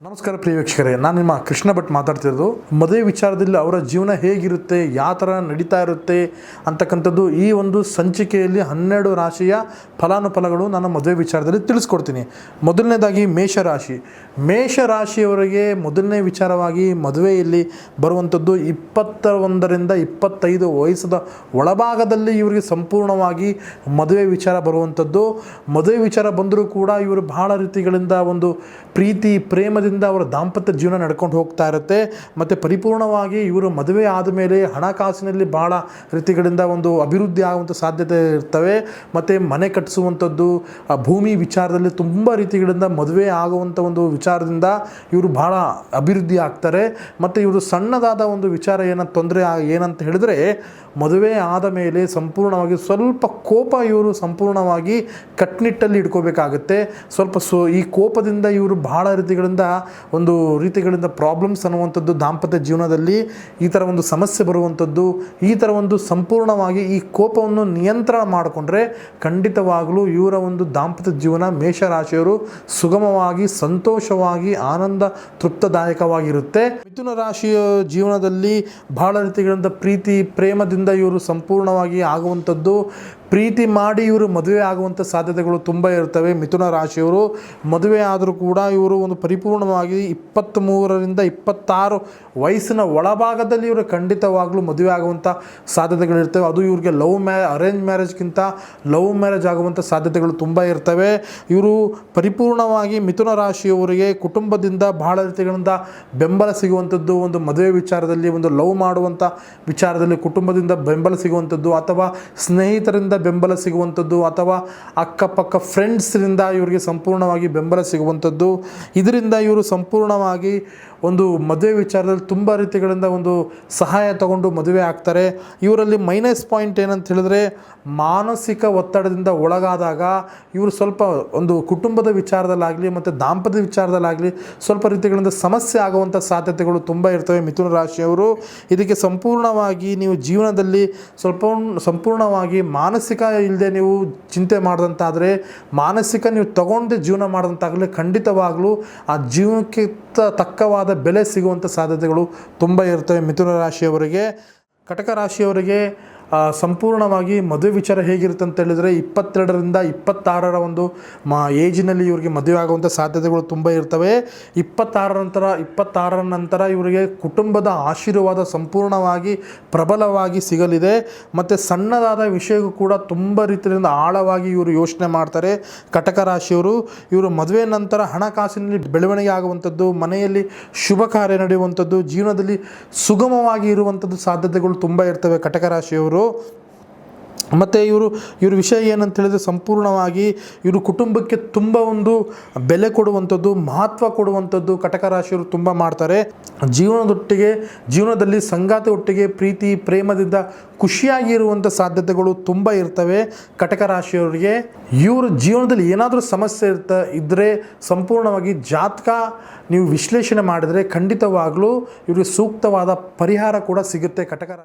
ನಮಸ್ಕಾರ ಪ್ರಿಯ ವೀಕ್ಷಕರೇ, ನಾನು ನಿಮ್ಮ ಕೃಷ್ಣ ಭಟ್ ಮಾತಾಡ್ತಿರೋದು. ಮದುವೆ ವಿಚಾರದಲ್ಲಿ ಅವರ ಜೀವನ ಹೇಗಿರುತ್ತೆ, ಯಾವ ಥರ ನಡೀತಾ ಇರುತ್ತೆ ಅಂತಕ್ಕಂಥದ್ದು ಈ ಒಂದು ಸಂಚಿಕೆಯಲ್ಲಿ 12 ರಾಶಿಯ ಫಲಾನುಫಲಗಳು ನಾನು ಮದುವೆ ವಿಚಾರದಲ್ಲಿ ತಿಳಿಸ್ಕೊಡ್ತೀನಿ. ಮೊದಲನೇದಾಗಿ ಮೇಷರಾಶಿಯವರಿಗೆ ಮೊದಲನೇ ವಿಚಾರವಾಗಿ ಮದುವೆಯಲ್ಲಿ ಬರುವಂಥದ್ದು 21ರಿಂದ 25 ವಯಸ್ಸದ ಒಳಭಾಗದಲ್ಲಿ ಇವರಿಗೆ ಸಂಪೂರ್ಣವಾಗಿ ಮದುವೆ ವಿಚಾರ ಬರುವಂಥದ್ದು. ಮದುವೆ ವಿಚಾರ ಬಂದರೂ ಕೂಡ ಇವರು ಬಹಳ ರೀತಿಗಳಿಂದ ಒಂದು ಪ್ರೀತಿ ಪ್ರೇಮದಿಂದ ಅವರ ದಾಂಪತ್ಯ ಜೀವನ ನಡ್ಕೊಂಡು ಹೋಗ್ತಾ ಇರುತ್ತೆ. ಮತ್ತು ಪರಿಪೂರ್ಣವಾಗಿ ಇವರು ಮದುವೆ ಆದಮೇಲೆ ಹಣಕಾಸಿನಲ್ಲಿ ಭಾಳ ರೀತಿಗಳಿಂದ ಒಂದು ಅಭಿವೃದ್ಧಿ ಆಗುವಂಥ ಸಾಧ್ಯತೆ ಇರ್ತವೆ. ಮತ್ತು ಮನೆ ಕಟ್ಟಿಸುವಂಥದ್ದು, ಭೂಮಿ ವಿಚಾರದಲ್ಲಿ ತುಂಬ ರೀತಿಗಳಿಂದ ಮದುವೆ ಆಗುವಂಥ ಒಂದು ವಿಚಾರದಿಂದ ಇವರು ಭಾಳ ಅಭಿವೃದ್ಧಿ ಆಗ್ತಾರೆ. ಮತ್ತು ಇವರು ಸಣ್ಣದಾದ ಒಂದು ವಿಚಾರ ತೊಂದರೆ ಏನಂತ ಹೇಳಿದ್ರೆ, ಮದುವೆ ಆದ ಮೇಲೆ ಸಂಪೂರ್ಣವಾಗಿ ಸ್ವಲ್ಪ ಕೋಪ ಇವರು ಸಂಪೂರ್ಣವಾಗಿ ಕಟ್ಟುನಿಟ್ಟಲ್ಲಿ ಇಟ್ಕೋಬೇಕಾಗತ್ತೆ. ಸ್ವಲ್ಪ ಈ ಕೋಪದಿಂದ ಇವರು ಬಹಳ ರೀತಿಗಳಿಂದ ಪ್ರಾಬ್ಲಮ್ಸ್ ಅನ್ನುವಂಥದ್ದು ದಾಂಪತ್ಯ ಜೀವನದಲ್ಲಿ ಈ ಥರ ಒಂದು ಸಮಸ್ಯೆ ಬರುವಂಥದ್ದು. ಈ ಥರ ಒಂದು ಸಂಪೂರ್ಣವಾಗಿ ಈ ಕೋಪವನ್ನು ನಿಯಂತ್ರಣ ಮಾಡಿಕೊಂಡ್ರೆ ಖಂಡಿತವಾಗಲೂ ಇವರ ಒಂದು ದಾಂಪತ್ಯ ಜೀವನ ಮೇಷರಾಶಿಯವರು ಸುಗಮವಾಗಿ, ಸಂತೋಷವಾಗಿ, ಆನಂದ ತೃಪ್ತದಾಯಕವಾಗಿರುತ್ತೆ. ಮಿಥುನ ರಾಶಿಯ ಜೀವನದಲ್ಲಿ ಬಹಳ ರೀತಿಗಳಿಂದ ಪ್ರೀತಿ ಪ್ರೇಮದಿಂದ ಇವರು ಸಂಪೂರ್ಣವಾಗಿ ಆಗುವಂಥದ್ದು. ಪ್ರೀತಿ ಮಾಡಿ ಇವರು ಮದುವೆ ಆಗುವಂಥ ಸಾಧ್ಯತೆಗಳು ತುಂಬ ಇರ್ತವೆ. ಮಿಥುನ ರಾಶಿಯವರು ಮದುವೆ ಆದರೂ ಕೂಡ ಇವರು ಒಂದು ಪರಿಪೂರ್ಣವಾಗಿ 23ರಿಂದ 26 ವಯಸ್ಸಿನ ಒಳಭಾಗದಲ್ಲಿ ಇವರು ಖಂಡಿತವಾಗ್ಲೂ ಮದುವೆ ಆಗುವಂಥ ಸಾಧ್ಯತೆಗಳಿರ್ತವೆ. ಅದು ಇವ್ರಿಗೆ ಅರೇಂಜ್ ಮ್ಯಾರೇಜ್ಗಿಂತ ಲವ್ ಮ್ಯಾರೇಜ್ ಆಗುವಂಥ ಸಾಧ್ಯತೆಗಳು ತುಂಬ ಇರ್ತವೆ. ಇವರು ಪರಿಪೂರ್ಣವಾಗಿ ಮಿಥುನ ರಾಶಿಯವರಿಗೆ ಕುಟುಂಬದಿಂದ ಬಹಳ ರೀತಿಗಳಿಂದ ಬೆಂಬಲ ಸಿಗುವಂಥದ್ದು, ಒಂದು ಮದುವೆ ವಿಚಾರದಲ್ಲಿ, ಒಂದು ಲವ್ ಮಾಡುವಂಥ ವಿಚಾರದಲ್ಲಿ ಕುಟುಂಬದಿಂದ ಬೆಂಬಲ ಸಿಗುವಂಥದ್ದು, ಅಥವಾ ಸ್ನೇಹಿತರಿಂದ ಬೆಂಬಲ ಸಿಗುವಂಥದ್ದು, ಅಥವಾ ಅಕ್ಕಪಕ್ಕ ಫ್ರೆಂಡ್ಸ್ರಿಂದ ಇವರಿಗೆ ಸಂಪೂರ್ಣವಾಗಿ ಬೆಂಬಲ ಸಿಗುವಂಥದ್ದು. ಇದರಿಂದ ಇವರು ಸಂಪೂರ್ಣವಾಗಿ ಒಂದು ಮದುವೆ ವಿಚಾರದಲ್ಲಿ ತುಂಬ ರೀತಿಗಳಿಂದ ಒಂದು ಸಹಾಯ ತಗೊಂಡು ಮದುವೆ ಆಗ್ತಾರೆ. ಇವರಲ್ಲಿ ಮೈನಸ್ ಪಾಯಿಂಟ್ ಏನಂತ ಹೇಳಿದ್ರೆ, ಮಾನಸಿಕ ಒತ್ತಡದಿಂದ ಒಳಗಾದಾಗ ಇವರು ಸ್ವಲ್ಪ ಒಂದು ಕುಟುಂಬದ ವಿಚಾರದಲ್ಲಾಗಲಿ ಮತ್ತು ದಾಂಪತ್ಯ ವಿಚಾರದಲ್ಲಾಗಲಿ ಸ್ವಲ್ಪ ರೀತಿಗಳಿಂದ ಸಮಸ್ಯೆ ಆಗುವಂಥ ಸಾಧ್ಯತೆಗಳು ತುಂಬ ಇರ್ತವೆ ಮಿಥುನ ರಾಶಿಯವರು. ಇದಕ್ಕೆ ಸಂಪೂರ್ಣವಾಗಿ ನೀವು ಜೀವನದಲ್ಲಿ ಸಂಪೂರ್ಣವಾಗಿ ಮಾನಸಿಕ ಇಲ್ಲದೆ ನೀವು ಚಿಂತೆ ಮಾಡಿದಂತಾದರೆ, ಮಾನಸಿಕ ನೀವು ತಗೊಂಡು ಜೀವನ ಮಾಡಿದಂತಾಗಲಿ ಖಂಡಿತವಾಗಲೂ ಆ ಜೀವನಕ್ಕೆ ತಕ್ಕವಾದ ಬೆಲೆ ಸಿಗುವಂಥ ಸಾಧ್ಯತೆಗಳು ತುಂಬ ಇರ್ತವೆ ಮಿಥುನ ರಾಶಿಯವರಿಗೆ. ಕಟಕ ರಾಶಿಯವರಿಗೆ ಸಂಪೂರ್ಣವಾಗಿ ಮದುವೆ ವಿಚಾರ ಹೇಗಿರುತ್ತೆ ಅಂತ ಹೇಳಿದರೆ, 22ರಿಂದ 26 ಒಂದು ಏಜಿನಲ್ಲಿ ಇವರಿಗೆ ಮದುವೆ ಆಗುವಂಥ ಸಾಧ್ಯತೆಗಳು ತುಂಬ ಇರ್ತವೆ. 26 ನಂತರ ಇವರಿಗೆ ಕುಟುಂಬದ ಆಶೀರ್ವಾದ ಸಂಪೂರ್ಣವಾಗಿ ಪ್ರಬಲವಾಗಿ ಸಿಗಲಿದೆ. ಮತ್ತು ಸಣ್ಣದಾದ ವಿಷಯಕ್ಕೂ ಕೂಡ ತುಂಬ ರೀತಿಯಿಂದ ಆಳವಾಗಿ ಇವರು ಯೋಚನೆ ಮಾಡ್ತಾರೆ ಕಟಕ ರಾಶಿಯವರು. ಇವರು ಮದುವೆ ನಂತರ ಹಣಕಾಸಿನಲ್ಲಿ ಬೆಳವಣಿಗೆ ಆಗುವಂಥದ್ದು, ಮನೆಯಲ್ಲಿ ಶುಭ ಕಾರ್ಯ ನಡೆಯುವಂಥದ್ದು, ಜೀವನದಲ್ಲಿ ಸುಗಮವಾಗಿ ಇರುವಂಥದ್ದು ಸಾಧ್ಯತೆಗಳು ತುಂಬ ಇರ್ತವೆ ಕಟಕ ರಾಶಿಯವರು. ಮತ್ತು ಇವ್ರ ವಿಷಯ ಏನಂತ ಹೇಳಿದ್ರೆ, ಸಂಪೂರ್ಣವಾಗಿ ಇವರು ಕುಟುಂಬಕ್ಕೆ ತುಂಬ ಒಂದು ಬೆಲೆ ಕೊಡುವಂಥದ್ದು, ಮಹತ್ವ ಕೊಡುವಂಥದ್ದು ಕಟಕ ರಾಶಿಯವರು ತುಂಬ ಮಾಡ್ತಾರೆ. ಜೀವನದಲ್ಲಿ ಸಂಗಾತಿ ಒಟ್ಟಿಗೆ ಪ್ರೀತಿ ಪ್ರೇಮದಿಂದ ಖುಷಿಯಾಗಿರುವಂಥ ಸಾಧ್ಯತೆಗಳು ತುಂಬ ಇರ್ತವೆ ಕಟಕ ರಾಶಿಯವರಿಗೆ. ಇವ್ರ ಜೀವನದಲ್ಲಿ ಏನಾದರೂ ಸಮಸ್ಯೆ ಇದ್ದರೆ ಸಂಪೂರ್ಣವಾಗಿ ಜಾತಕ ನೀವು ವಿಶ್ಲೇಷಣೆ ಮಾಡಿದರೆ ಖಂಡಿತವಾಗಲೂ ಇವರಿಗೆ ಸೂಕ್ತವಾದ ಪರಿಹಾರ ಕೂಡ ಸಿಗುತ್ತೆ ಕಟಕ ರಾಶಿ.